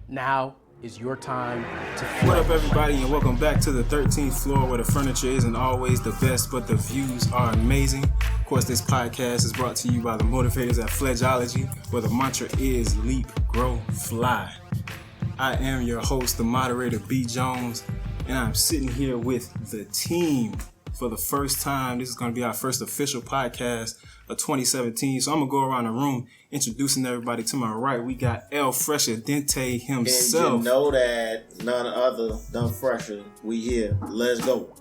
Now is your time to flex. What up, everybody, and welcome back to the 13th floor, where the furniture isn't always the best, but the views are amazing. Of course, this podcast is brought to you by the motivators at Fledgeology, where the mantra is leap, grow, fly. I am your host, the moderator, B. Jones, and I'm sitting here with the team for the first time. This is going to be our first official podcast of 2017. So I'm going to go around the room introducing everybody. To my right, we got El Fresher Dente himself. And you know that none other than Fresher. We here. Let's go.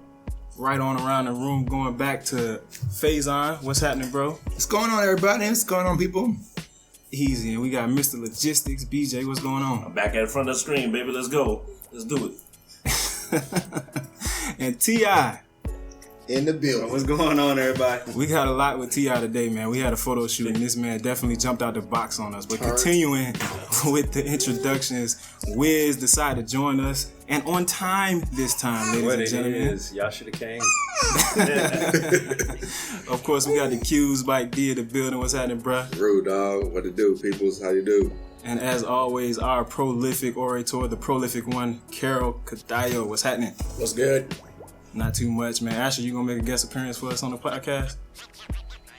Right on around the room, going back to Faison. What's happening, bro? What's going on, everybody? What's going on, people? Easy. And we got Mr. Logistics. BJ, what's going on? I'm back at the front of the screen, baby. Let's go. Let's do it. And T.I. In the building. What's going on, everybody? We got a lot with T.I. today, man. We had a photo shoot, and this man definitely jumped out the box on us. But continuing with the introductions, Wiz decided to join us, and on time this time, ladies and gentlemen. Y'all should have came. Of course, we got the Q's Bike D in the building. What's happening, bruh? Rude, dog. What to do, peoples? How you do? And as always, our prolific orator, the prolific one, Carol Cadillo. What's happening? What's good? Not too much, man. Asher, you gonna make a guest appearance for us on the podcast?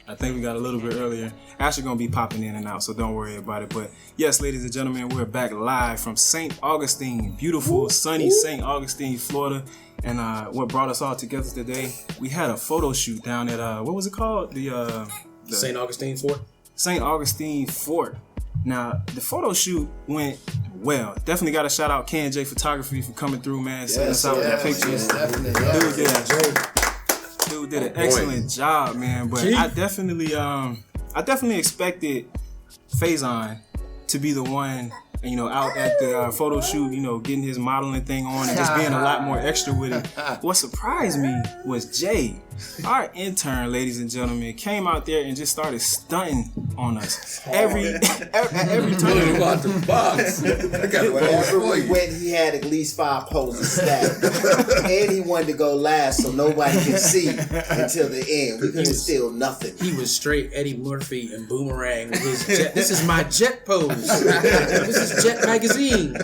I think we got a little bit earlier. Asher gonna be popping in and out, so don't worry about it. But yes, ladies and gentlemen, we're back live from St. Augustine, beautiful, sunny St. Augustine, Florida. And what brought us all together today, we had a photo shoot down at what was it called? The St. Augustine Fort. St. Augustine Fort. Now, the photo shoot went well. Definitely got to shout out K&J Photography for coming through, man. Sending us out with the pictures. Dude did an excellent job, man. But I definitely expected Faison to be the one, out at the photo shoot, getting his modeling thing on and just being a lot more extra with it. What surprised me was Jay, our intern, ladies and gentlemen, came out there and just started stunting on us. Every time. About the box. Wherever we went, he had at least 5 poses stacked. And he wanted to go last so nobody could see until the end. We couldn't steal nothing. He was straight Eddie Murphy and Boomerang with his jet. This is my jet pose. This is Jet Magazine.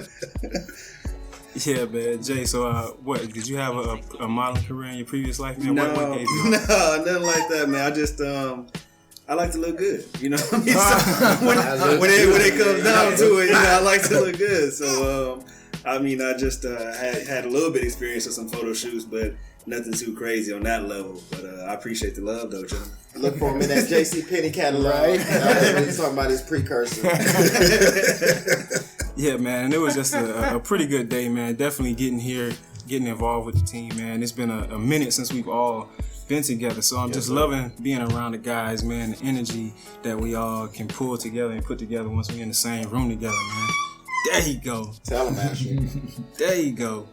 Yeah, man. Jay, so what, did you have a modeling career in your previous life, man? No, what gave you nothing like that, man. I just I like to look good, you know what I mean? So when it comes down to it, I like to look good. So I just had a little bit of experience with some photo shoots, but nothing too crazy on that level. But I appreciate the love, though, gentlemen. Look for him in that JCPenney catalog. Right? He's talking about his precursor. Yeah, man, and it was just a pretty good day, man. Definitely getting involved with the team, man. It's been a minute since we've all been together, so I'm just loving being around the guys, man. The energy that we all can pull together and put together once we're in the same room together, man. There you go. Tell him, Ashur. There you go.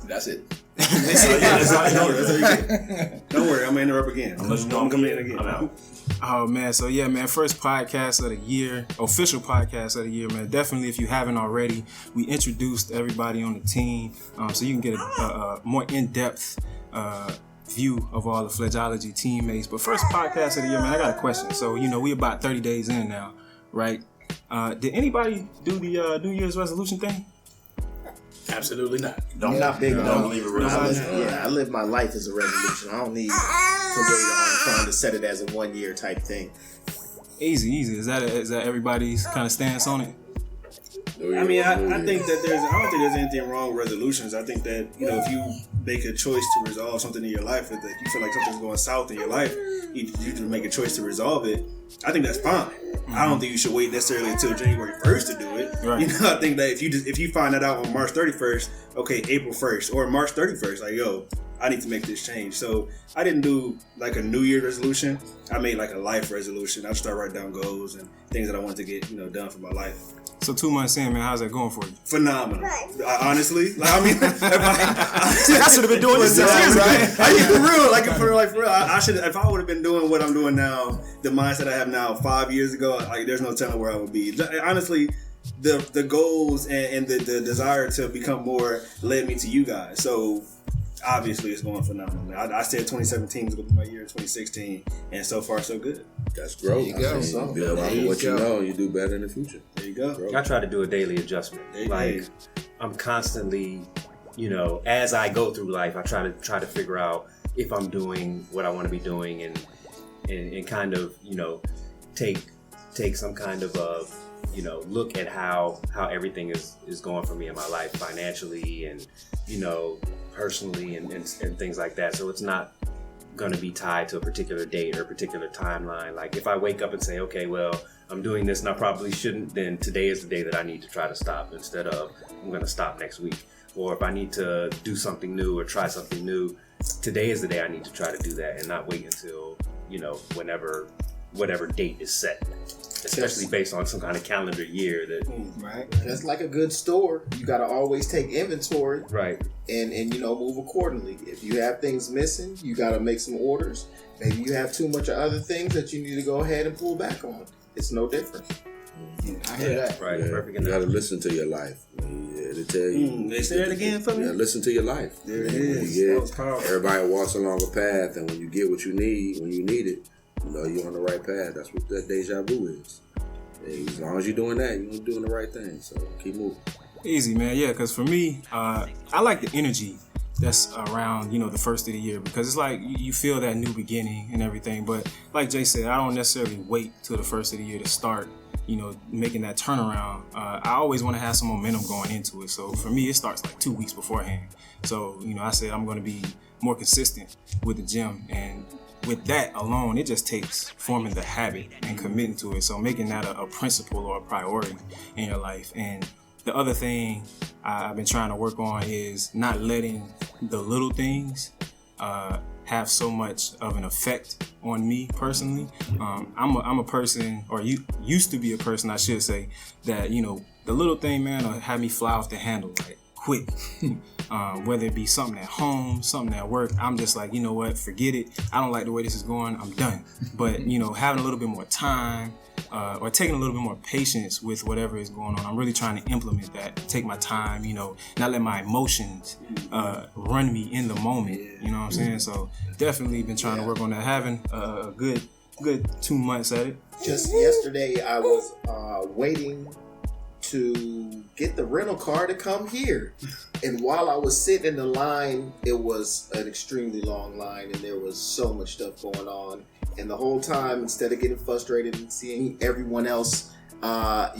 That's it. That's all you get. Don't worry, I'm gonna interrupt again. I'm coming in again. I'm out. Oh, man. So, yeah, man, first podcast of the year, official podcast of the year, man. Definitely, if you haven't already, we introduced everybody on the team so you can get a more in-depth view of all the Fledgeology teammates. But first podcast of the year, man, I got a question. So, we about 30 days in now, right? Did anybody do the New Year's resolution thing? Absolutely not. Not big enough. Don't believe it really. I live my life as a resolution. I don't need to wait on trying to set it as a 1 year type thing. Easy. Is that everybody's kind of stance on it? I don't think there's anything wrong with resolutions. I think that, if you make a choice to resolve something in your life, if you feel like something's going south in your life, you just make a choice to resolve it. I think that's fine. Mm-hmm. I don't think you should wait necessarily until January 1st to do it. Right. I think that if you find that out on March 31st, okay, April 1st or March 31st, like, yo, I need to make this change. So I didn't do like a New Year resolution. I made like a life resolution. I started writing down goals and things that I wanted to get, done for my life. So 2 months in, man, how's that going for you? Phenomenal. Honestly, I should have been doing this 6 years ago. For real. I should. If I would have been doing what I'm doing now, the mindset I have now 5 years ago, like there's no telling where I would be. Honestly, the goals and the desire to become more led me to you guys. So obviously it's going phenomenal. I said 2017 was going to be my year in 2016, and so far so good. That's growth. There you go. You build off of what you know, you do better in the future. There you go. Growth. I try to do a daily adjustment. Like I'm constantly, as I go through life, I try to figure out if I'm doing what I want to be doing, and kind of take some kind of a look at how everything is going for me in my life financially and personally and things like that. So it's not going to be tied to a particular date or a particular timeline. Like if I wake up and say, okay, well, I'm doing this and I probably shouldn't, then today is the day that I need to try to stop instead of I'm going to stop next week. Or if I need to do something new or try something new, today is the day I need to try to do that and not wait until, whatever date is set. Especially based on some kind of calendar year that right. That's like a good store. You got to always take inventory, right, and move accordingly. If you have things missing, you got to make some orders. Maybe you have too much of other things that you need to go ahead and pull back on. It's no different. I hear that. Right, Yeah. perfect. You got to listen to your life. They tell you. They say that again for me. Yeah, listen to your life. There it is. That was powerful. Everybody walks along a path, and when you get what you need, when you need it, you're on the right path. That's what that deja vu is. And as long as you're doing that, you're doing the right thing. So keep moving. Easy, man. Yeah, because for me, I like the energy that's around, the first of the year, because it's like you feel that new beginning and everything. But like Jay said, I don't necessarily wait till the first of the year to start, making that turnaround. I always want to have some momentum going into it. So for me, it starts like 2 weeks beforehand. So, I said I'm going to be more consistent with the gym, and with that alone, it just takes forming the habit and committing to it. So making that a principle or a priority in your life. And the other thing I've been trying to work on is not letting the little things have so much of an effect on me personally. I'm a person, or used to be a person, I should say, that, the little thing, man, will have me fly off the handle, like quick. Whether it be something at home, something at work, I'm just like, what, forget it. I don't like the way this is going, I'm done. But, having a little bit more time, or taking a little bit more patience with whatever is going on. I'm really trying to implement that, take my time, not let my emotions run me in the moment, you know what I'm saying? So definitely been trying to work on that, having a good 2 months at it. Just yesterday, I was waiting to get the rental car to come here. And while I was sitting in the line, it was an extremely long line and there was so much stuff going on. And the whole time, instead of getting frustrated and seeing everyone else, kind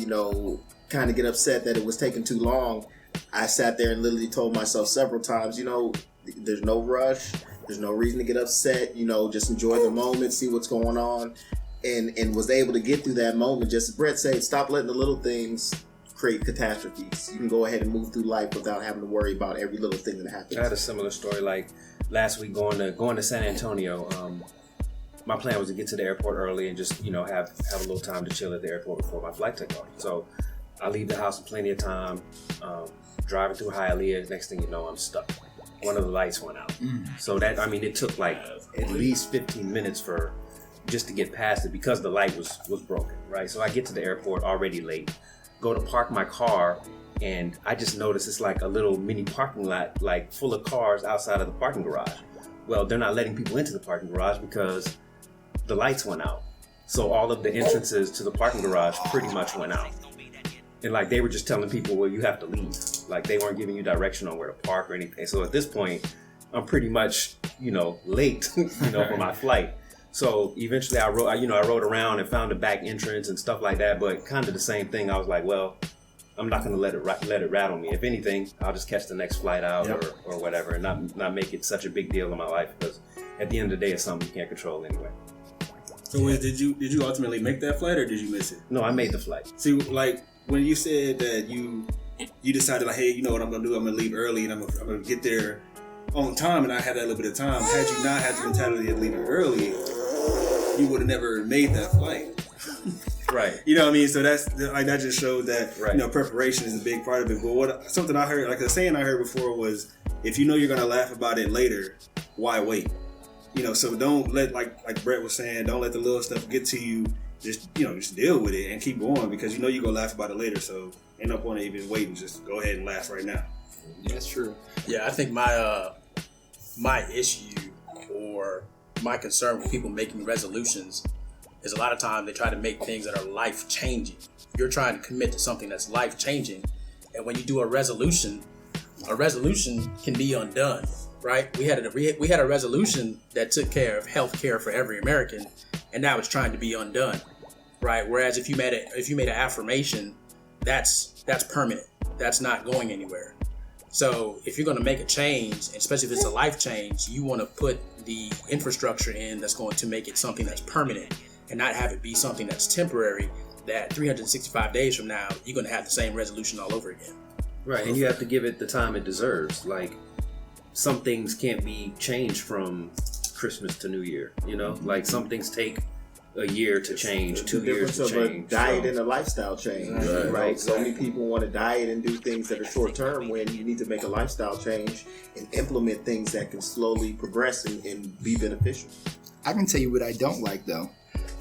of get upset that it was taking too long, I sat there and literally told myself several times, there's no rush. There's no reason to get upset. Just enjoy the moment, see what's going on. And was able to get through that moment. Just as Brett said, stop letting the little things create catastrophes. You can go ahead and move through life without having to worry about every little thing that happens. I had a similar story. Like last week, going to San Antonio. My plan was to get to the airport early and just have a little time to chill at the airport before my flight took off. So I leave the house with plenty of time. Driving through Hialeah, next thing you know, I'm stuck. One of the lights went out. So it took like at least 15 minutes just to get past it because the light was broken, right? So I get to the airport already late, go to park my car, and I just noticed it's like a little mini parking lot, like full of cars outside of the parking garage. Well, they're not letting people into the parking garage because the lights went out. So all of the entrances to the parking garage pretty much went out. And like they were just telling people, well, you have to leave. Like they weren't giving you direction on where to park or anything. So at this point, I'm pretty much, late, for my flight. So eventually I rode around and found a back entrance and stuff like that, but kind of the same thing. I was like, well, I'm not going to let it rattle me. If anything, I'll just catch the next flight out or whatever, and not make it such a big deal in my life, because at the end of the day, it's something you can't control anyway. So did you ultimately make that flight, or did you miss it? No, I made the flight. See, like when you said that you decided, like, hey, you know what I'm going to do? I'm going to leave early and I'm going to get there on time, and I had that little bit of time. Had you not had the mentality of leaving early, you would have never made that flight. Right. You know what I mean? So that just showed that, right, preparation is a big part of it. But something I heard, like a saying I heard before was, if you know you're going to laugh about it later, why wait? So don't let, like Brett was saying, don't let the little stuff get to you. Just deal with it and keep going, because you're going to laugh about it later. So ain't no point in even waiting. Just go ahead and laugh right now. Yeah, that's true. Yeah, I think my my issue or my concern with people making resolutions is a lot of times they try to make things that are life changing. You're trying to commit to something that's life changing, and when you do a resolution can be undone, right? We had a resolution that took care of health care for every American, and now it's trying to be undone, right? Whereas if you made an affirmation, that's permanent. That's not going anywhere. So if you're going to make a change, especially if it's a life change, you want to put the infrastructure in that's going to make it something that's permanent and not have it be something that's temporary, that 365 days from now, you're going to have the same resolution all over again. Right, and you have to give it the time it deserves. Like, some things can't be changed from Christmas to New Year, you know? Like, some things take a year to change, 2 years to change. The difference of a diet and a lifestyle change, right? So many people want to diet and do things that are short term when you need to make a lifestyle change and implement things that can slowly progress and be beneficial. I can tell you what I don't like, though.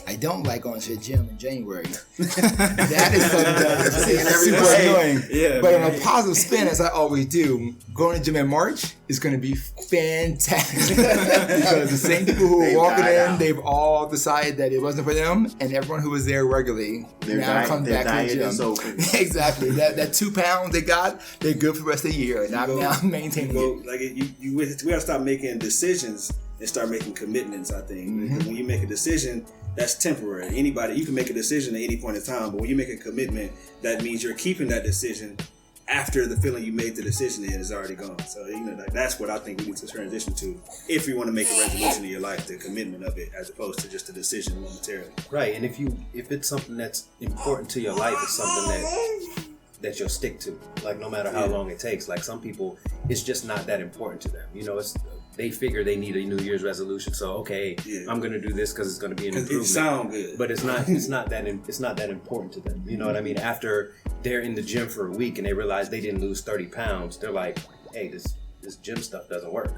I don't like going to the gym in January. That is something that is super annoying. Yeah, but on a positive spin, as I always do, going to the gym in March is going to be fantastic. Because the same people who were walking in, they've all decided that it wasn't for them, and everyone who was there regularly now comes back to the gym. Exactly. That 2 pounds they got, they're good for the rest of the year, and I'm now maintaining it. Like we gotta stop making decisions and start making commitments. I think when you make a decision, that's temporary. You can make a decision at any point in time, but when you make a commitment, that means you're keeping that decision after the feeling you made the decision is already gone. So that's what I think we need to transition to if you want to make a resolution in your life, the commitment of it, as opposed to just a decision momentarily. Right, and if it's something that's important to your life, it's something that you'll stick to. Like, no matter how long it takes. Like, some people, it's just not that important to them. They figure they need a New Year's resolution, so I'm gonna do this because it's gonna be an improvement. It sounds good, but it's not that important to them. You know what I mean? After they're in the gym for a week and they realize they didn't lose 30 pounds, they're like, "Hey, this gym stuff doesn't work."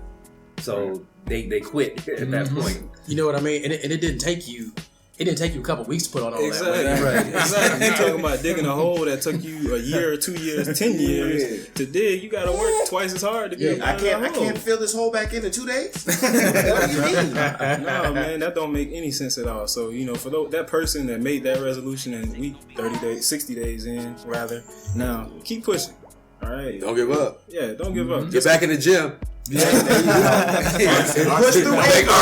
So they quit at that point. You know what I mean? And it didn't take you. It didn't take you a couple weeks to put on all that weight. Right. Exactly. You're talking about digging a hole that took you a year, 2 years, 10 years to dig. You got to work twice as hard to get out of that hole. I can't fill this hole back in 2 days. What do you mean? No, man, that don't make any sense at all. So, for that person that made that resolution in week 30 days, 60 days in, rather, now keep pushing. All right. Don't give up. Yeah, don't give up. Get back in the gym. Yeah, push through April.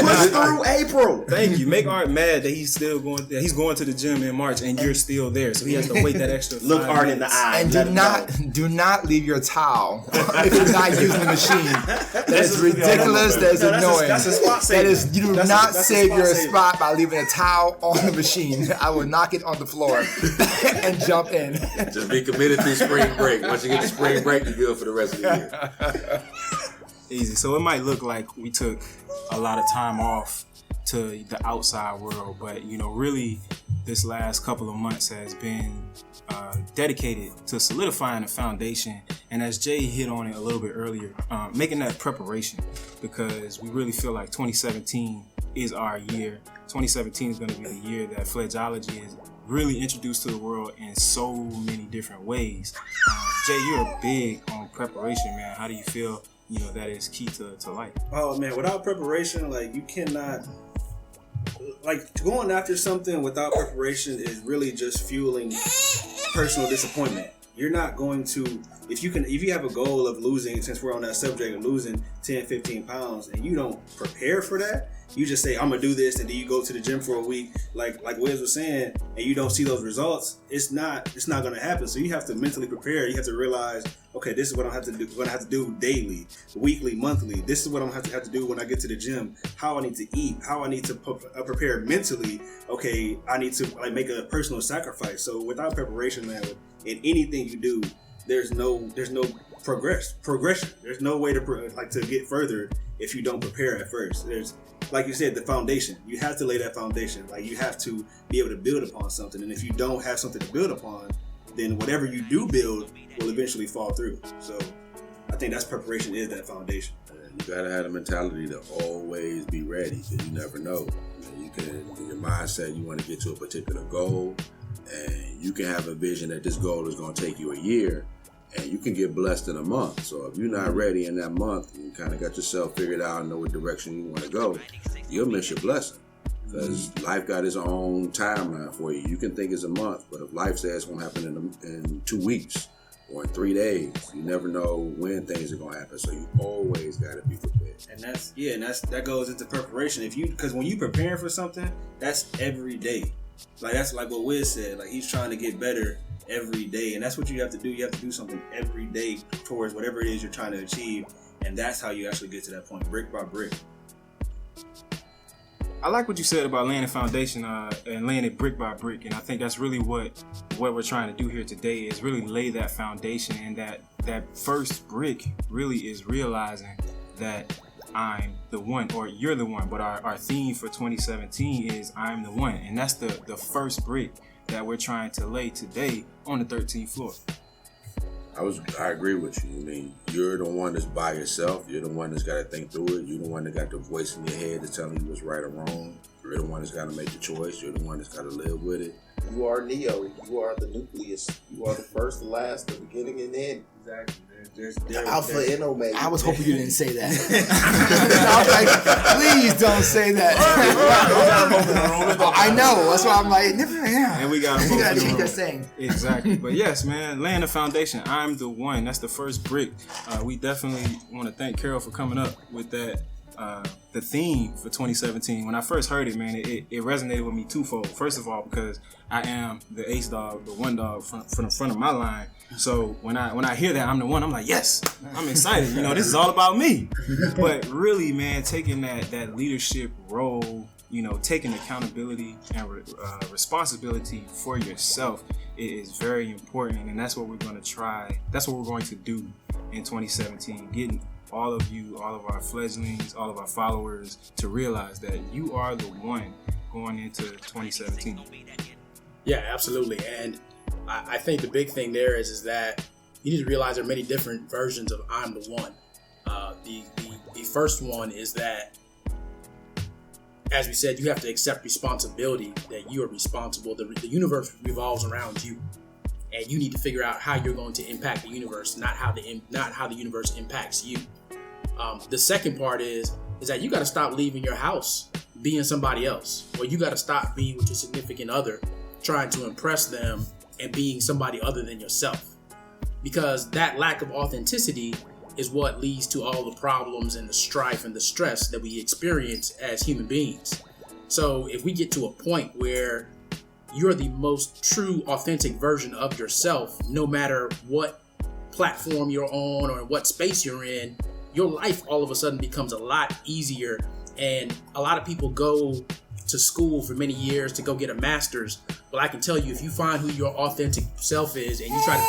Push through April. Thank you. Make Art mad that he's still going. He's going to the gym in March, and you're still there, so he has to wait that extra. Look Art in the eye. And do not leave your towel if you're not using the machine. That is ridiculous. That is annoying. That's a spot saving. You do not save your spot by leaving a towel on the machine. I will knock it on the floor and jump in. Just be committed through spring break. Once you get to spring break, you're good for the rest of the year. Easy. So it might look like we took a lot of time off to the outside world, but really this last couple of months has been dedicated to solidifying the foundation, and as Jay hit on it a little bit earlier, making that preparation, because we really feel like 2017 is our year. 2017 is going to be the year that Fledgeology is really introduced to the world in so many different ways. Jay, you're big on preparation, man. How do you feel that is key to life? Oh man, without preparation, you cannot, going after something without preparation is really just fueling personal disappointment. You're not going to, if you have a goal of losing, since we're on that subject of losing 10, 15 pounds, and you don't prepare for that, you just say, I'm gonna do this, and then you go to the gym for a week, like Wiz was saying, and you don't see those results, it's not gonna happen. So you have to mentally prepare. You have to realize, okay, this is what I have to do. What I have to do daily, weekly, monthly. This is what I'm have to do when I get to the gym. How I need to eat. How I need to prepare mentally. Okay, I need to make a personal sacrifice. So without preparation, man, in anything you do, there's no progression. There's no way to get further if you don't prepare at first. There's, like you said, the foundation. You have to lay that foundation. You have to be able to build upon something. And if you don't have something to build upon, then whatever you do build will eventually fall through. So I think that's preparation, is that foundation. You gotta have the mentality to always be ready, because you never know. You can, in your mindset, you want to get to a particular goal, and you can have a vision that this goal is going to take you a year, And you can get blessed in a month. So if you're not ready in that month, you kind of got yourself figured out and know what direction you want to go, you'll miss your blessing. Because life got its own timeline for you. You can think it's a month, but if life says it's going to happen in 2 weeks or in 3 days, you never know when things are going to happen. So you always got to be prepared. And that goes into preparation. Because when you preparing for something, that's every day. Like that's like what Wiz said. Like he's trying to get better every day, and that's what you have to do. You have to do something every day towards whatever it is you're trying to achieve, and that's how you actually get to that point, brick by brick. I like what you said about laying a foundation and laying it brick by brick, and I think that's really what we're trying to do here today is really lay that foundation, and that first brick really is realizing that I'm the one, or you're the one. But our theme for 2017 is I'm the one, and that's the first brick that we're trying to lay today on the 13th floor. I agree with you. I mean, you're the one that's by yourself. You're the one that's got to think through it. You're the one that got the voice in your head that's telling you what's right or wrong. You're the one that's got to make the choice. You're the one that's got to live with it. You are Neo. You are the nucleus. You are the first, the last, the beginning and end. Exactly. The Alpha and Omega. I was hoping you didn't say that. I was like, please don't say that. I know. That's why I'm like, never. Yeah. And we got to change that saying. Exactly. But yes, man, laying the foundation. I'm the one. That's the first brick. We definitely want to thank Carol for coming up with that. The theme for 2017. When I first heard it, man, it resonated with me twofold. First of all, because I am the ace dog, the one dog from the front of my line. So when I hear that I'm the one, I'm like, yes, I'm excited. You know, this is all about me. But really, man, taking that leadership role, you know, taking accountability and responsibility for yourself is very important, and that's what we're going to try. That's what we're going to do in 2017. Getting all of you, all of our fledglings, all of our followers to realize that you are the one going into 2017. Yeah, absolutely. And I think the big thing there is that you need to realize there are many different versions of I'm the one. The first one is that, as we said, you have to accept responsibility, that you are responsible. The universe revolves around you, and you need to figure out how you're going to impact the universe, not how the universe impacts you. The second part is that you got to stop leaving your house being somebody else, or you got to stop being with your significant other, trying to impress them and being somebody other than yourself, because that lack of authenticity is what leads to all the problems and the strife and the stress that we experience as human beings. So if we get to a point where you're the most true, authentic version of yourself, no matter what platform you're on or what space you're in, your life all of a sudden becomes a lot easier. And a lot of people go to school for many years to go get a master's. Well, I can tell you, if you find who your authentic self is and you try to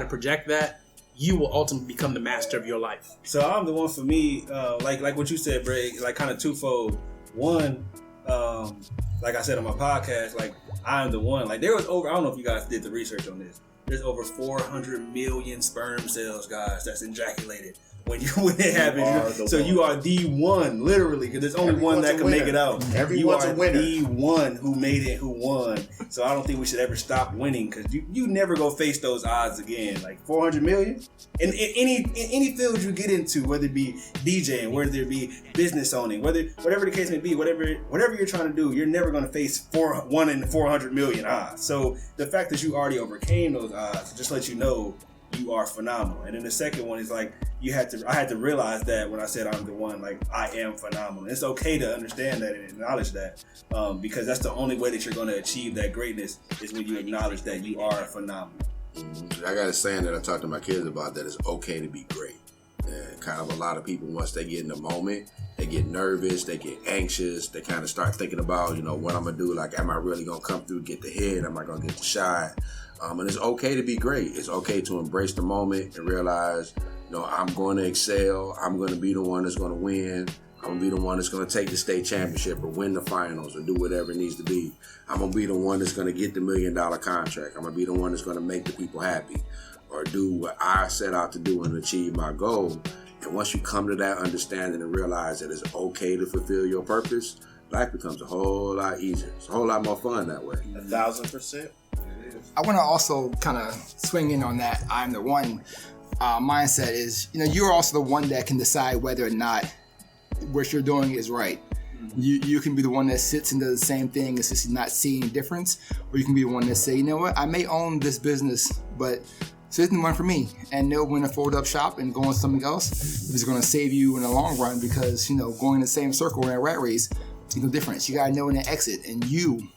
project that, you will ultimately become the master of your life. So I'm the one for me, like what you said, Bray, like kind of twofold. One, like I said on my podcast, like I'm the one. Like there was I don't know if you guys did the research on this. There's over 400 million sperm cells, guys, that's ejaculated when it happens. So you are the one, literally, because there's only one that can make it out. Everyone's a winner. The one who made it, who won. So I don't think we should ever stop winning, because you never go face those odds again. Like 400 million? In any field you get into, whether it be DJing, whether it be business owning, whatever the case may be, whatever you're trying to do, you're never going to face 1 in 400 million odds. So the fact that you already overcame those odds just let you know you are phenomenal. And then the second one is like I had to realize that when I said I'm the one, like I am phenomenal. It's okay to understand that and acknowledge that, because that's the only way that you're going to achieve that greatness is when you acknowledge that you are phenomenal. I got a saying that I talk to my kids about, that it's okay to be great. And kind of a lot of people, once they get in the moment, they get nervous, they get anxious, they kind of start thinking about, you know, what I'm going to do. Like, am I really going to come through, get the hit? Am I going to get the shot? And it's okay to be great. It's okay to embrace the moment and realize, you know, I'm going to excel. I'm going to be the one that's going to win. I'm going to be the one that's going to take the state championship or win the finals or do whatever it needs to be. I'm going to be the one that's going to get the $1 million contract. I'm going to be the one that's going to make the people happy or do what I set out to do and achieve my goal. And once you come to that understanding and realize that it's okay to fulfill your purpose, life becomes a whole lot easier. It's a whole lot more fun that way. 1,000%. I want to also kind of swing in on that I'm the one mindset is, you're also the one that can decide whether or not what you're doing is right. You can be the one that sits and does the same thing, it's just not seeing difference, or you can be the one that say, you know what, I may own this business, but this isn't the one for me, and know when to fold up shop and go on something else if it's going to save you in the long run, because going in the same circle in a rat race, there's no difference. You got to know when to exit, and you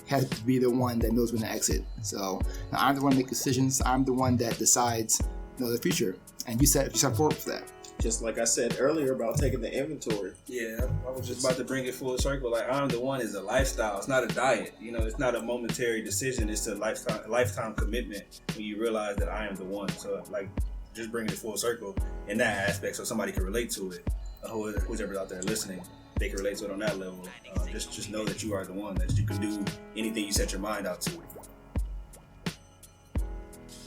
have to be the one that knows when to exit. So I'm the one to make decisions. I'm the one that decides the future, and you set forward for that. Just like I said earlier about taking the inventory. Yeah, I was just about to bring it full circle. Like, I'm the one is a lifestyle. It's not a diet. It's not a momentary decision. It's a lifetime commitment when you realize that I am the one. So, like, just bringing it full circle in that aspect so somebody can relate to it. Whoever's out there listening, they can relate to it on that level. Just know that you are the one, that you can do anything you set your mind out to.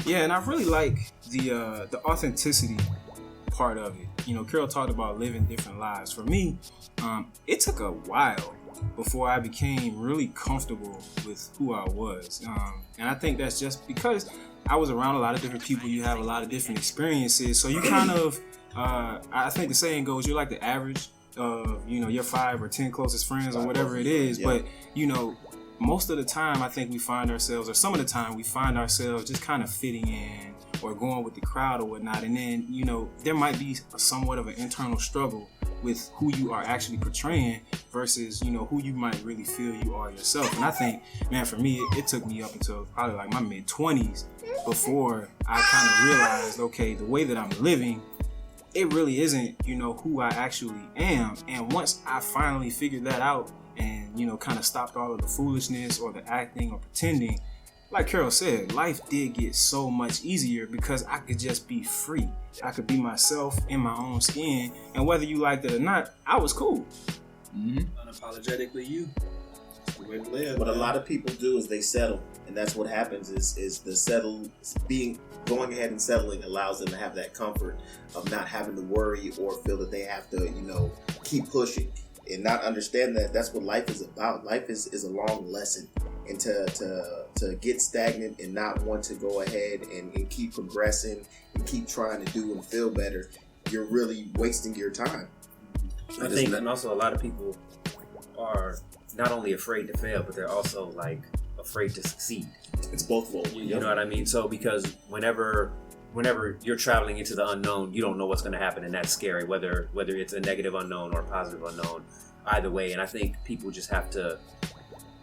Yeah, and I really like the authenticity part of it. Carol talked about living different lives. For me, it took a while before I became really comfortable with who I was. And I think that's just because I was around a lot of different people. You have a lot of different experiences. So you kind of, I think the saying goes, you're like the average of, your 5 or 10 closest friends or whatever it is. Yeah. But, most of the time I think we find ourselves, or some of the time we find ourselves just kind of fitting in or going with the crowd or whatnot. And then, there might be somewhat of an internal struggle with who you are actually portraying versus, who you might really feel you are yourself. And I think, man, for me, it took me up until probably like my mid-20s before I kind of realized, okay, the way that I'm living, it really isn't, who I actually am. And once I finally figured that out and, kind of stopped all of the foolishness or the acting or pretending, like Carol said, life did get so much easier because I could just be free. I could be myself in my own skin, and whether you liked it or not, I was cool. Mm-hmm. Unapologetically you. That's the way to live. What a lot of people do is they settle, and that's what happens is going ahead and settling allows them to have that comfort of not having to worry or feel that they have to, keep pushing and not understand that that's what life is about. Life is a long lesson, and to get stagnant and not want to go ahead and keep progressing and keep trying to do and feel better, you're really wasting your time. I think, and also a lot of people are not only afraid to fail, but they're also like afraid to succeed. It's both of them. You know what I mean? So because whenever you're traveling into the unknown, you don't know what's going to happen, and that's scary. Whether it's a negative unknown or a positive unknown, either way. And I think people just have to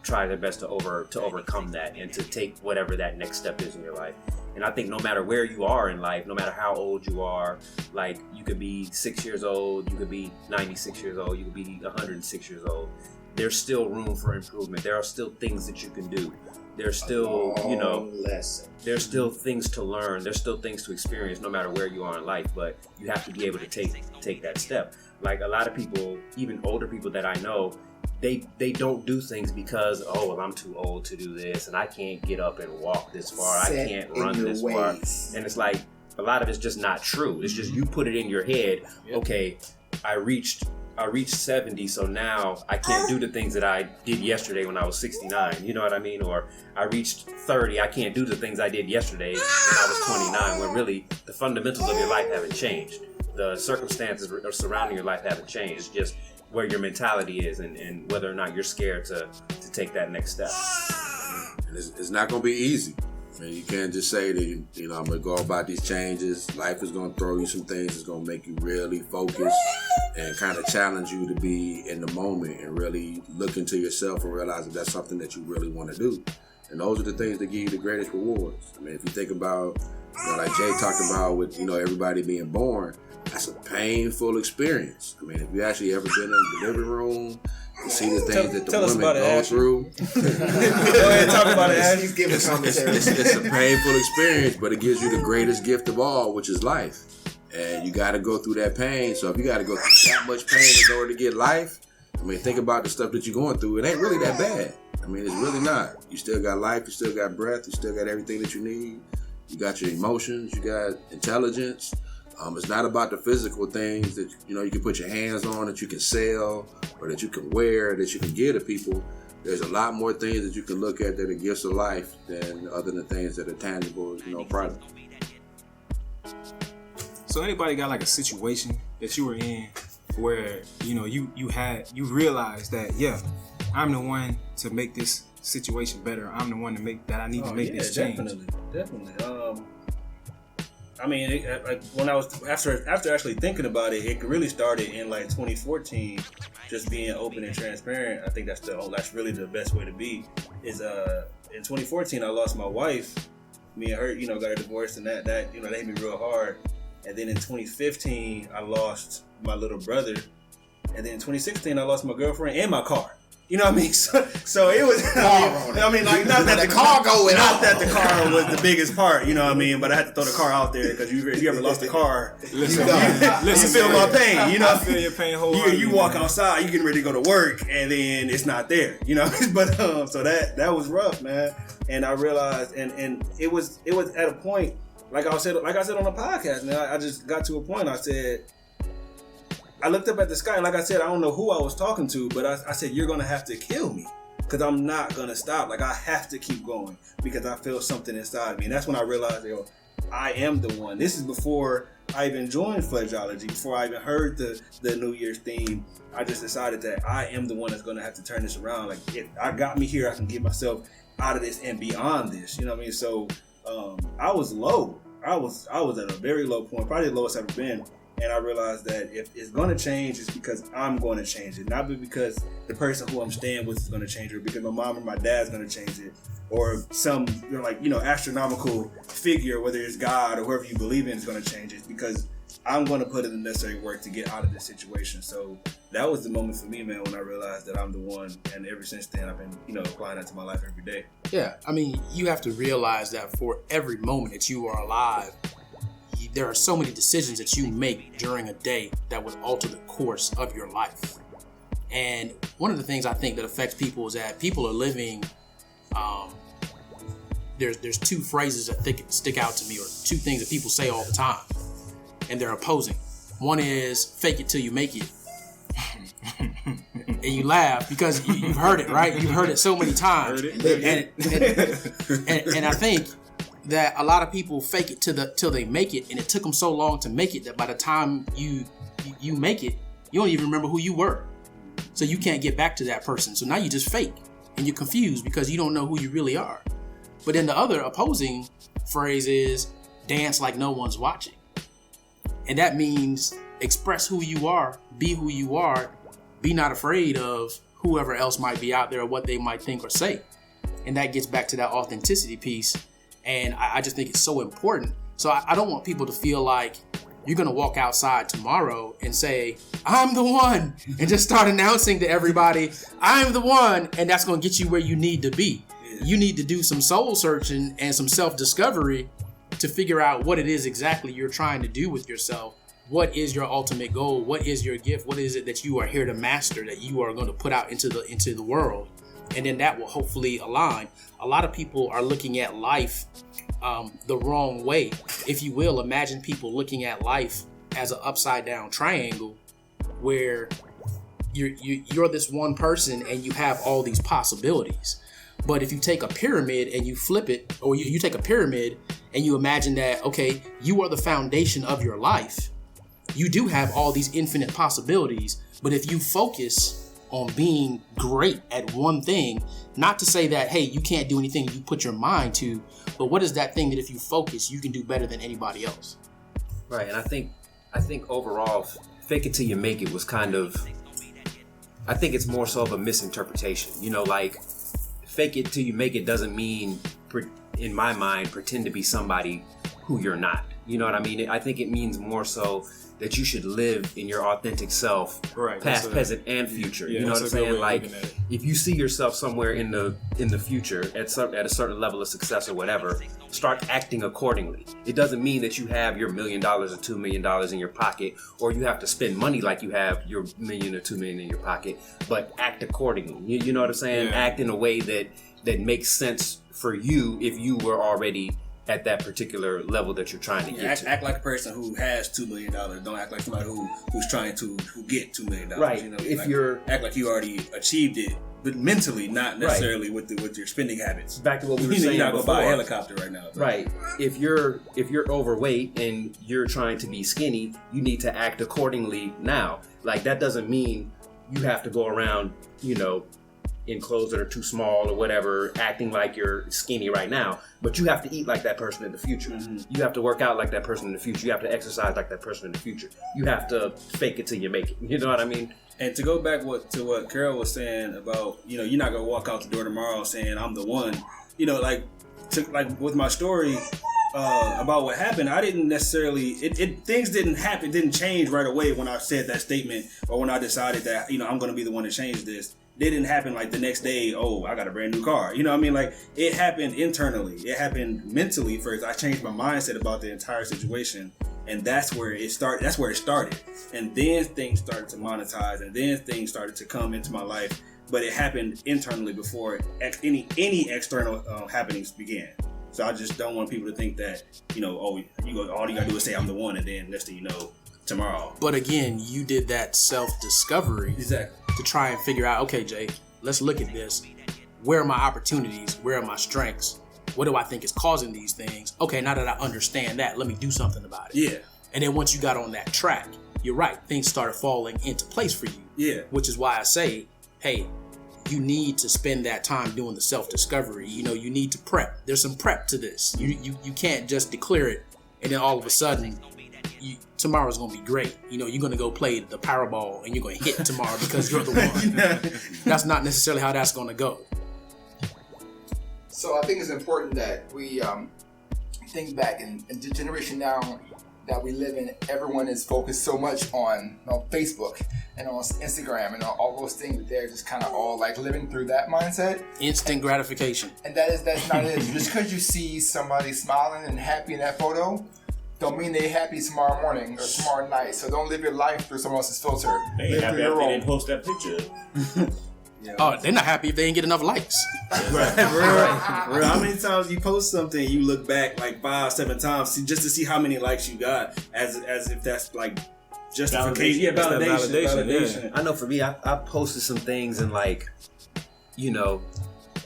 try their best to overcome that and to take whatever that next step is in your life. And I think no matter where you are in life, no matter how old you are, like you could be 6 years old, you could be 96 years old, you could be 106 years old. There's still room for improvement. There are still things that you can do. There's still, there's still things to learn. There's still things to experience no matter where you are in life, but you have to be able to take that step. Like a lot of people, even older people that I know, they don't do things because, I'm too old to do this and I can't get up and walk this far. I can't run this far. And it's like, a lot of it's just not true. It's just you put it in your head, okay, I reached 70, so now I can't do the things that I did yesterday when I was 69, you know what I mean? Or I reached 30, I can't do the things I did yesterday when I was 29, when really the fundamentals of your life haven't changed. The circumstances surrounding your life haven't changed. It's just where your mentality is and whether or not you're scared to take that next step. And it's not going to be easy. I mean, you can't just say that, I'm going to go about these changes. Life is going to throw you some things that's going to make you really focus and kind of challenge you to be in the moment and really look into yourself and realize that that's something that you really want to do. And those are the things that give you the greatest rewards. I mean, if you think about, like Jay talked about with, everybody being born, that's a painful experience. I mean, if you actually ever been in the living room, you see the things that the women go through. Go ahead, talk about it. He's giving commentary. It's a painful experience, but it gives you the greatest gift of all, which is life. And you got to go through that pain. So if you got to go through that much pain in order to get life, I mean, think about the stuff that you're going through. It ain't really that bad. I mean, it's really not. You still got life. You still got breath. You still got everything that you need. You got your emotions. You got intelligence. It's not about the physical things that you can put your hands on, that you can sell or that you can wear, that you can give to people. there's a lot more things that you can look at that are gifts of life than other than things that are tangible, products. So anybody got like a situation that you were in where, you realized that, I'm the one to make this situation better. I'm the one I need to make this change. Definitely. I mean, when I was after actually thinking about it, it really started in like 2014. Just being open and transparent. I think that's really the best way to be. Is in 2014 I lost my wife. Me and her, got a divorce, and that hit me real hard. And then in 2015 I lost my little brother, and then in 2016 I lost my girlfriend and my car. You know what I mean? So it was. Not that the car going out. Not that the car was the biggest part. You know what I mean? But I had to throw the car out there because if you ever lost a car, you feel my pain. You know, I feel your pain wholeheartedly. You walk outside, you getting ready to go to work, and then it's not there. You know, but so that was rough, man. And I realized, and it was at a point, like I said on the podcast, man. I just got to a point. I looked up at the sky, and like I said, I don't know who I was talking to, but I said, you're going to have to kill me because I'm not going to stop. Like, I have to keep going because I feel something inside me. And that's when I realized, I am the one. This is before I even joined Fledgeology, before I even heard the New Year's theme. I just decided that I am the one that's going to have to turn this around. Like, if I got me here, I can get myself out of this and beyond this. You know what I mean? So I was low. I was at a very low point, probably the lowest I've ever been. And I realized that if it's going to change, it's because I'm going to change it. Not because the person who I'm staying with is going to change it, or because my mom or my dad's going to change it, or some astronomical figure, whether it's God or whoever you believe in, is going to change it. It's because I'm going to put in the necessary work to get out of this situation. So that was the moment for me, man, when I realized that I'm the one. And ever since then, I've been, applying that to my life every day. Yeah, I mean, you have to realize that for every moment that you are alive, there are so many decisions that you make during a day that would alter the course of your life. And one of the things I think that affects people is that people are living, there's two phrases that stick out to me, or two things that people say all the time, and they're opposing. One is fake it till you make it. And you laugh because you've heard it, right? You've heard it so many times. And I think that a lot of people fake it till they make it, and it took them so long to make it that by the time you make it, you don't even remember who you were. So you can't get back to that person. So now you just fake, and you're confused because you don't know who you really are. But then the other opposing phrase is dance like no one's watching. And that means express who you are, be who you are, be not afraid of whoever else might be out there or what they might think or say. And that gets back to that authenticity piece. And I just think it's so important. So I don't want people to feel like you're going to walk outside tomorrow and say, I'm the one, and just start announcing to everybody, I'm the one, and that's going to get you where you need to be. You need to do some soul searching and some self-discovery to figure out what it is exactly you're trying to do with yourself. What is your ultimate goal? What is your gift? What is it that you are here to master, that you are going to put out into the world? And then that will hopefully align. A lot of people are looking at life the wrong way. If you will, imagine people looking at life as an upside down triangle where you're this one person and you have all these possibilities. But if you take a pyramid and you flip it, or you take a pyramid and you imagine that, okay, you are the foundation of your life, you do have all these infinite possibilities. But if you focus on being great at one thing, not to say that, hey, you can't do anything you put your mind to, but what is that thing that if you focus, you can do better than anybody else? Right, and I think overall, fake it till you make it was kind of, I think it's more so of a misinterpretation. Like, fake it till you make it doesn't mean, in my mind, pretend to be somebody who you're not. You know what I mean? I think it means more so that you should live in your authentic self, right, past, present, and future. You know what I'm saying? Like, if you see yourself somewhere in the future at a certain level of success or whatever, start acting accordingly. It doesn't mean that you have your $1 million or $2 million in your pocket, or you have to spend money like you have your $1 million or $2 million in your pocket, but act accordingly. You know what I'm saying? Yeah. Act in a way that makes sense for you if you were already at that particular level that you're trying to get to. Act like a person who has $2 million. Don't act like somebody who's trying to get $2 million. Right. If you're act like you already achieved it but mentally, not necessarily with your spending habits. Back to what we were saying You're not before. gonna buy a helicopter right now. Bro. Right. If you're overweight and you're trying to be skinny, you need to act accordingly now. Like, that doesn't mean you have to go around, in clothes that are too small or whatever, acting like you're skinny right now. But you have to eat like that person in the future. Mm-hmm. You have to work out like that person in the future. You have to exercise like that person in the future. You have to fake it till you make it. You know what I mean? And to go back to what Carol was saying about, you're not gonna walk out the door tomorrow saying I'm the one. Like with my story about what happened, I didn't necessarily things didn't happen, didn't change right away when I said that statement or when I decided that I'm gonna be the one to change this. It didn't happen like the next day, oh, I got a brand new car. You know what I mean? Like, it happened internally. It happened mentally first. I changed my mindset about the entire situation. And that's where it started. That's where it started. And then things started to monetize, and then things started to come into my life. But it happened internally before any external happenings began. So I just don't want people to think that, all you gotta do is say I'm the one, and then next thing you know, tomorrow. But again, you did that self-discovery. Exactly. To try and figure out, okay, Jay, let's look at this. Where are my opportunities? Where are my strengths? What do I think is causing these things? Okay, now that I understand that, let me do something about it. Yeah. And then once you got on that track, you're right, things started falling into place for you. Yeah. Which is why I say, hey, you need to spend that time doing the self-discovery. You need to prep. There's some prep to this. You can't just declare it and then all of a sudden tomorrow's gonna be great. You're gonna go play the Powerball and you're gonna hit tomorrow because you're the one. That's not necessarily how that's gonna go. So I think it's important that we think back in the generation now that we live in. Everyone is focused so much on Facebook and on Instagram and on all those things that they're just kind of all like living through that mindset. Instant gratification. And that's not it. Just because you see somebody smiling and happy in that photo, don't mean they're happy tomorrow morning or tomorrow night. So don't live your life through someone else's filter. They ain't happy after they didn't post that picture. Yeah. Oh, they're not happy if they didn't get enough likes. Right. How many times you post something, you look back like 5-7 times just to see how many likes you got, as if that's like justification. Yeah, validation. Yeah. I know for me, I posted some things and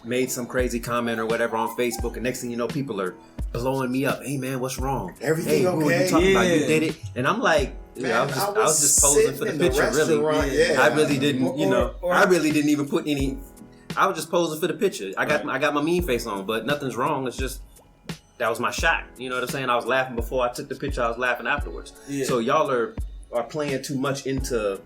made some crazy comment or whatever on Facebook, and next thing you know, people are blowing me up. Hey man, what's wrong? Everything okay? Who are you talking about? You did it, and I'm like, man, I was just posing for the picture. Really, I really didn't. I really didn't even put any. I was just posing for the picture. I got my mean face on, but nothing's wrong. It's just that was my shot. You know what I'm saying? I was laughing before I took the picture. I was laughing afterwards. Yeah. So y'all are playing too much into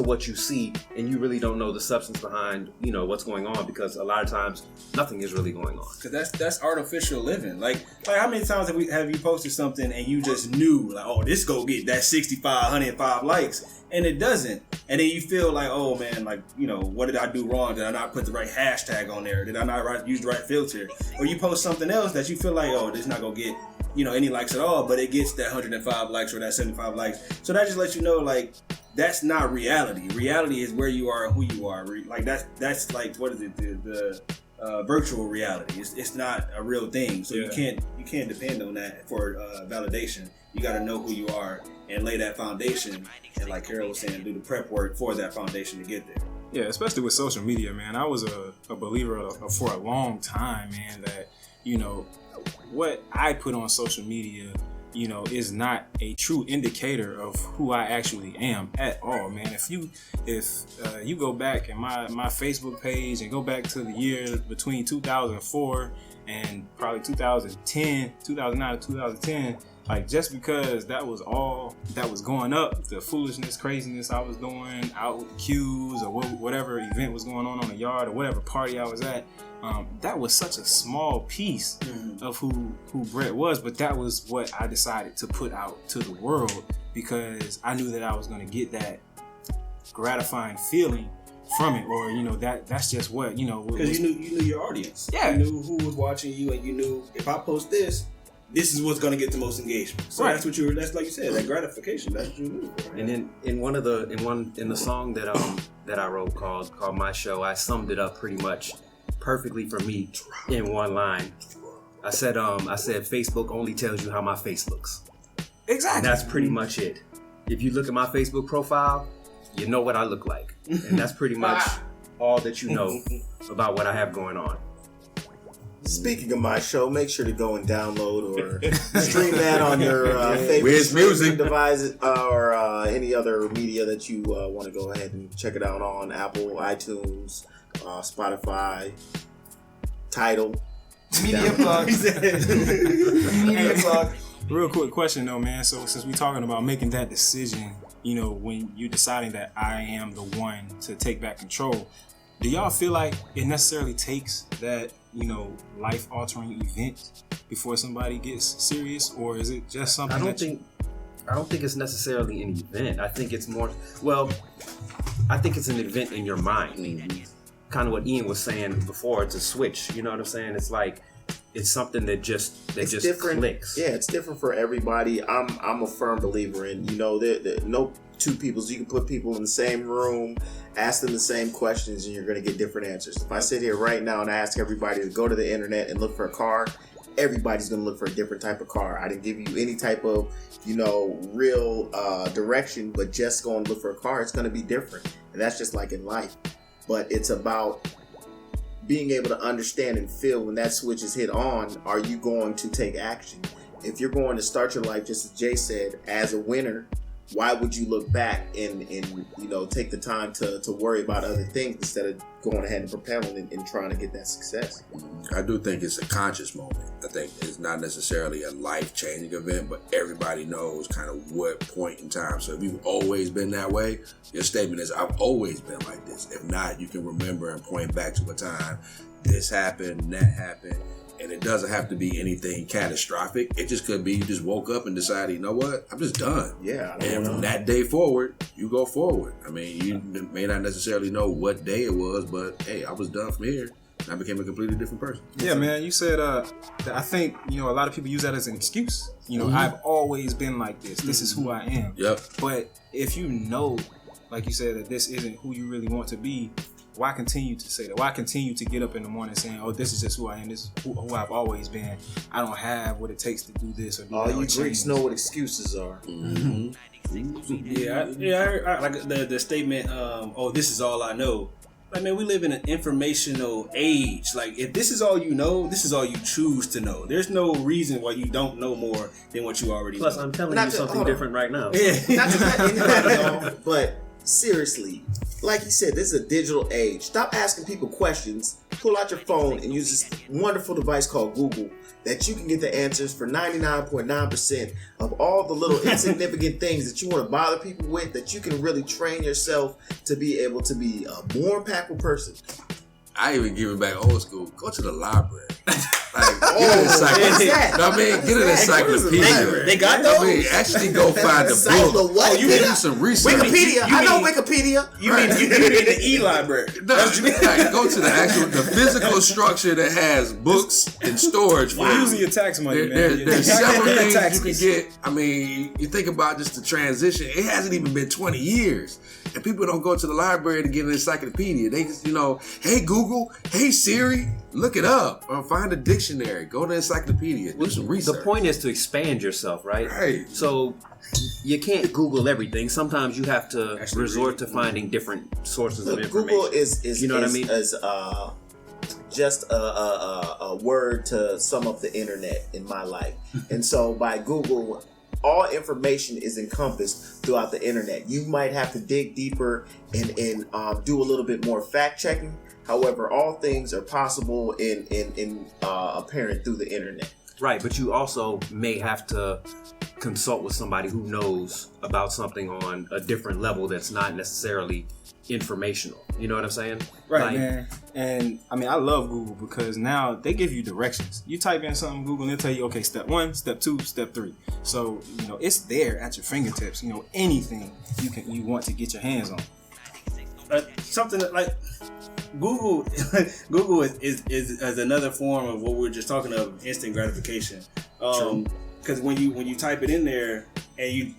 what you see, and you really don't know the substance behind what's going on, because a lot of times nothing is really going on. Because that's artificial living. Like how many times have you posted something and you just knew like, oh, this go get that 65, 105 likes, and it doesn't, and then you feel like, oh man, like what did I do wrong? Did I not put the right hashtag on there? Did I not use the right filter? Or you post something else that you feel like, oh, this is not gonna get any likes at all, but it gets that 105 likes or that 75 likes. So that just lets you know, like, that's not reality. Reality is where you are and who you are. Like that's like, what is it? The virtual reality. It's not a real thing. So you can't depend on that for validation. You got to know who you are and lay that foundation. And like Carol was saying, do the prep work for that foundation to get there. Yeah, especially with social media, man. I was a believer for a long time, man, that what I put on social media, is not a true indicator of who I actually am at all, man. If you go back in my Facebook page and go back to the year between 2004 and probably 2009 to 2010, like, just because that was all that was going up, the foolishness, craziness I was doing out with the cues or whatever event was going on the yard or whatever party I was at, that was such a small piece of who Brett was, but that was what I decided to put out to the world, because I knew that I was going to get that gratifying feeling from it, or that's just what because you knew your audience. Yeah, you knew who was watching you, and you knew if I post this is what's going to get the most engagement. So that's what that's like you said, that gratification. That's what you knew. Right? And then in the song that I wrote called My Show, I summed it up pretty much perfectly for me in one line. I said Facebook only tells you how my face looks. Exactly. And that's pretty much it. If you look at my Facebook profile, you know what I look like. And that's pretty much all that you know about what I have going on. Speaking of my show, make sure to go and download or stream that on your favorite music devices or any other media that you want to go ahead and check it out on Apple, iTunes, Spotify, Tidal. Media plug. Media plug. Real quick question though, man. So since we're talking about making that decision, you know, when you're deciding that I am the one to take back control, do y'all feel like it necessarily takes that, you know, life-altering event before somebody gets serious, or is it just something? I don't think it's necessarily an event. I think it's more. Well, I think it's an event in your mind. Kind of what Ian was saying before. It's a switch. You know what I'm saying? It's like it's something that just different. Clicks. Yeah, it's different for everybody. I'm a firm believer in, you know, that no two peoples. You can put people in the same room, ask them the same questions, and you're going to get different answers. If I sit here right now and ask everybody to go to the internet and look for a car, everybody's going to look for a different type of car. I didn't give you any type of, you know, real direction, but just go and look for a car. It's going to be different, and that's just like in life. But it's about being able to understand and feel when that switch is hit on. Are you going to take action? If you're going to start your life, just as Jay said, as a winner, why would you look back and you know, take the time to worry about other things instead of going ahead and propelling and trying to get that success? I do think it's a conscious moment. I think it's not necessarily a life-changing event, but everybody knows kind of what point in time. So if you've always been that way, your statement is, I've always been like this. If not, you can remember and point back to a time this happened, that happened. And it doesn't have to be anything catastrophic. It just could be you just woke up and decided, you know what, I'm just done. Yeah. And from that day forward, you go forward. I mean, you may not necessarily know what day it was, but hey, I was done from here. I became a completely different person. Yeah, man. You said that I think, you know, a lot of people use that as an excuse. You know, I've always been like this. This is who I am. Yep. But if you know, like you said, that this isn't who you really want to be, why continue to say that? Why continue to get up in the morning saying, oh, this is just who I am. This is who I've always been. I don't have what it takes to do this or do all that. All you Greeks know what excuses are. Mm-hmm. I like the statement, oh, this is all I know. Like, man, we live in an informational age. Like, if this is all you know, this is all you choose to know. There's no reason why you don't know more than what you already know. Plus, I'm telling you something different right now. Yeah. Not to cut anybody off, but seriously, like you said, this is a digital age. Stop asking people questions. Pull out your phone and use this wonderful device called Google that you can get the answers for 99.9% of all the little insignificant things that you want to bother people with, that you can really train yourself to be able to be a more impactful person. I even give it back old school. Go to the library. Like, get an encyclopedia. I mean, get an encyclopedia. They got those? I mean, actually go find the book. What? You do some research. Wikipedia. I know Wikipedia. You mean the e-library? No, like, go to the physical structure that has books and storage. You're using your tax money, man. There's several things you can get. I mean, you think about just the transition. It hasn't even been 20 years. And people don't go to the library to get an encyclopedia. They just, you know, hey Google, hey Siri, look it up. Or find a dictionary. Go to the encyclopedia. Do some research. The point is to expand yourself, right? Right. So you can't Google everything. Sometimes you have to resort to finding different sources of information. Google is you know what I mean? Is just a word to sum up the internet in my life. And so by Google, all information is encompassed throughout the internet. You might have to dig deeper and do a little bit more fact checking. However, all things are possible and apparent through the internet. Right, but you also may have to consult with somebody who knows about something on a different level that's not necessarily informational. You know what I'm saying? Right, like, man. And I mean, I love Google because now they give you directions. You type in something in Google and they'll tell you, okay, step 1, step 2, step 3. So, you know, it's there at your fingertips. You know, anything you want to get your hands on. Something that, like, Google is another form of what we were just talking of, instant gratification. Because when you type it in there and you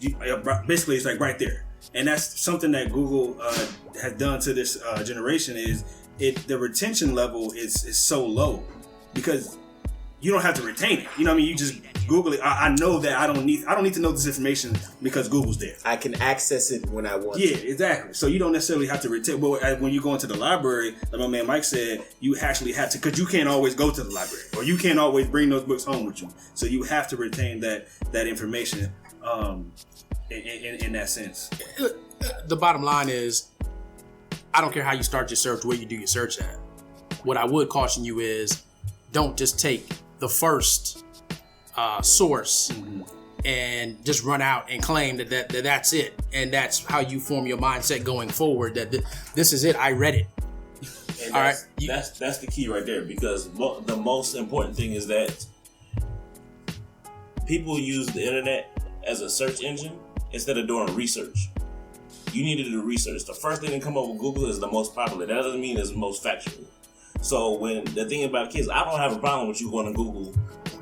basically it's like right there. And that's something that Google has done to this generation is the retention level is so low because you don't have to retain it. You know what I mean? You just Google it. I know that I don't need to know this information because Google's there. I can access it when I want. Yeah, exactly. So you don't necessarily have to retain. But when you go into the library, like my man Mike said, you actually have to, because you can't always go to the library or you can't always bring those books home with you. So you have to retain that information in that sense. The bottom line is, I don't care how you start your search, where you do your search at. What I would caution you is, don't just take the first source and just run out and claim that that's it, and that's how you form your mindset going forward. That this is it. I read it. And that's the key right there, because the most important thing is that people use the internet as a search engine instead of doing research. You need to do research. The first thing that come up with Google is the most popular. That doesn't mean it's the most factual. So when the thing about kids, I don't have a problem with you going to Google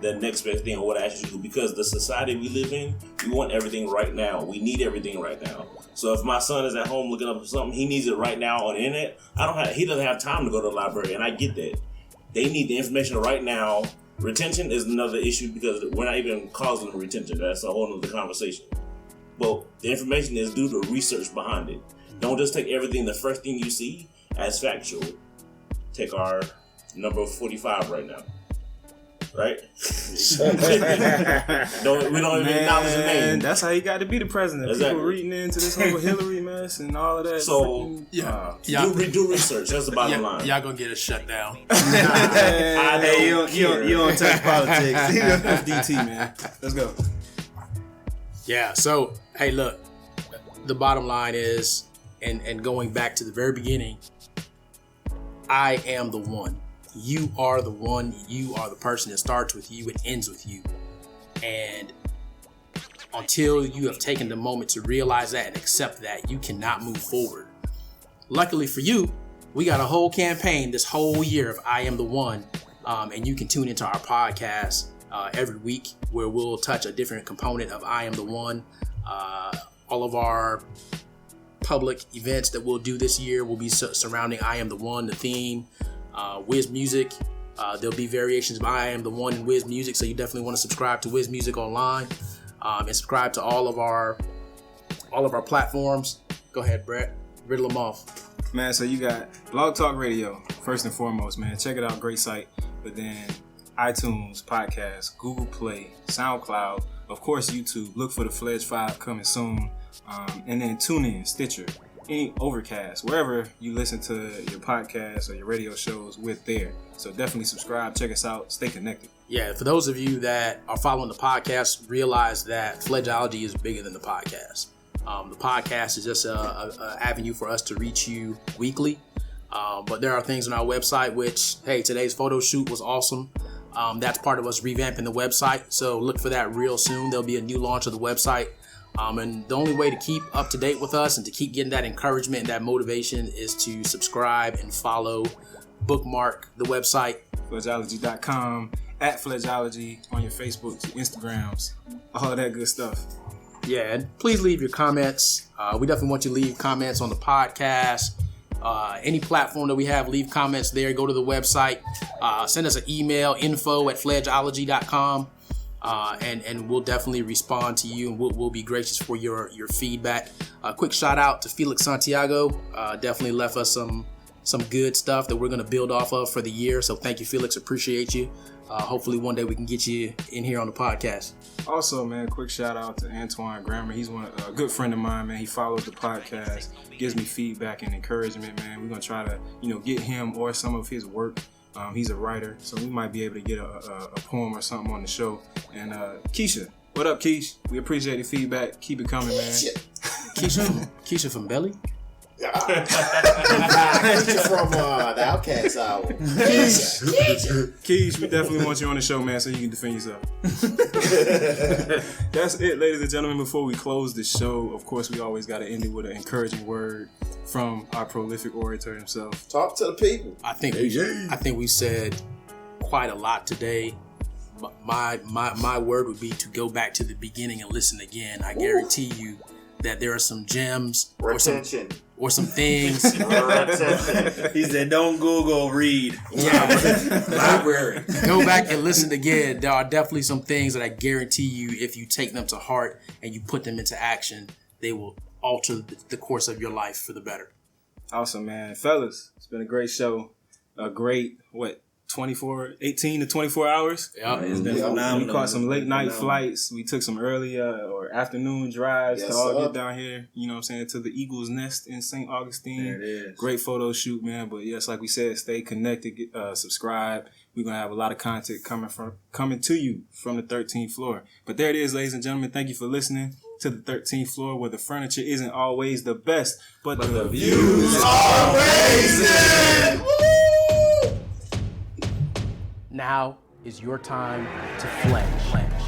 the next best thing or what I asked you to do, because the society we live in, we want everything right now. We need everything right now. So if my son is at home looking up something, he needs it right now on the internet. He doesn't have time to go to the library, and I get that. They need the information right now. Retention is another issue because we're not even causing retention. That's a whole other conversation. Well, the information is due to research behind it. Don't just take everything, the first thing you see, as factual. Take our number 45 right now. Right? We don't even acknowledge the name. That's how you got to be the president. Exactly. People reading into this whole Hillary mess and all of that. So, do research. That's the bottom line. Y'all gonna get us shut down. Hey, you don't touch politics. FDT, man. Let's go. Yeah, so, hey, look, the bottom line is, and going back to the very beginning, I am the one. You are the one. You are the person that starts with you and ends with you. And until you have taken the moment to realize that and accept that, you cannot move forward. Luckily for you, we got a whole campaign this whole year of I Am the One. And you can tune into our podcast every week where we'll touch a different component of I Am the One. All of our public events that we'll do this year will be surrounding I Am the One, the theme. Wiz Music, there'll be variations of I Am the One in Wiz Music, so you definitely want to subscribe to Wiz Music online and subscribe to all of our platforms. Go ahead, Brett, riddle them off. Man, so you got Blog Talk Radio first and foremost, man. Check it out, great site. But then iTunes, podcast, Google Play, SoundCloud, of course YouTube. Look for the Fledge 5 coming soon, and then TuneIn, Stitcher, any Overcast, wherever you listen to your podcasts or your radio shows, we're there. So definitely subscribe, check us out, stay connected. Yeah, for those of you that are following the podcast, realize that Fledgeology is bigger than the podcast. The podcast is just an avenue for us to reach you weekly. But there are things on our website, which, hey, today's photo shoot was awesome. That's part of us revamping the website. So look for that real soon. There'll be a new launch of the website. And the only way to keep up to date with us and to keep getting that encouragement and that motivation is to subscribe and follow, bookmark the website. Fledgeology.com, at Fledgeology on your Facebooks, your Instagrams, all of that good stuff. Yeah, and please leave your comments. We definitely want you to leave comments on the podcast. Any platform that we have, leave comments there. Go to the website. Send us an email, info@fledgeology.com. And we'll definitely respond to you, and we'll be gracious for your feedback. Quick shout out to Felix Santiago. Definitely left us some good stuff that we're going to build off of for the year. So thank you, Felix. Appreciate you. Hopefully one day we can get you in here on the podcast. Also, man, quick shout out to Antoine Grammer. He's a good friend of mine, man. He follows the podcast, gives me feedback and encouragement, man. We're going to try to, get him or some of his work. He's a writer, so we might be able to get a poem or something on the show. And Keisha, what up, Keish? We appreciate the feedback. Keep it coming, man. Keisha from Belly? Keisha from the Outcast Hour. Keish, we definitely want you on the show, man, so you can defend yourself. That's it, ladies and gentlemen. Before we close the show, of course, we always got to end it with an encouraging word from our prolific orator himself. Talk to the people. I think we said quite a lot today. My word would be to go back to the beginning and listen again. I guarantee you that there are some gems or some things. He said, "Don't Google, read." Library. Go back and listen again. There are definitely some things that I guarantee you, if you take them to heart and you put them into action, they will alter the course of your life for the better. Awesome, man. Fellas, it's been a great show. A great, 18 to 24 hours? Yeah. It's been phenomenal. We caught some late night flights. We took some early or afternoon drives to all get down here, you know what I'm saying, to the Eagle's Nest in St. Augustine. There it is. Great photo shoot, man. But yes, like we said, stay connected, subscribe. We're going to have a lot of content coming to you from the 13th floor. But there it is, ladies and gentlemen. Thank you for listening to the 13th floor, where the furniture isn't always the best, but the views are amazing. Now is your time to flex.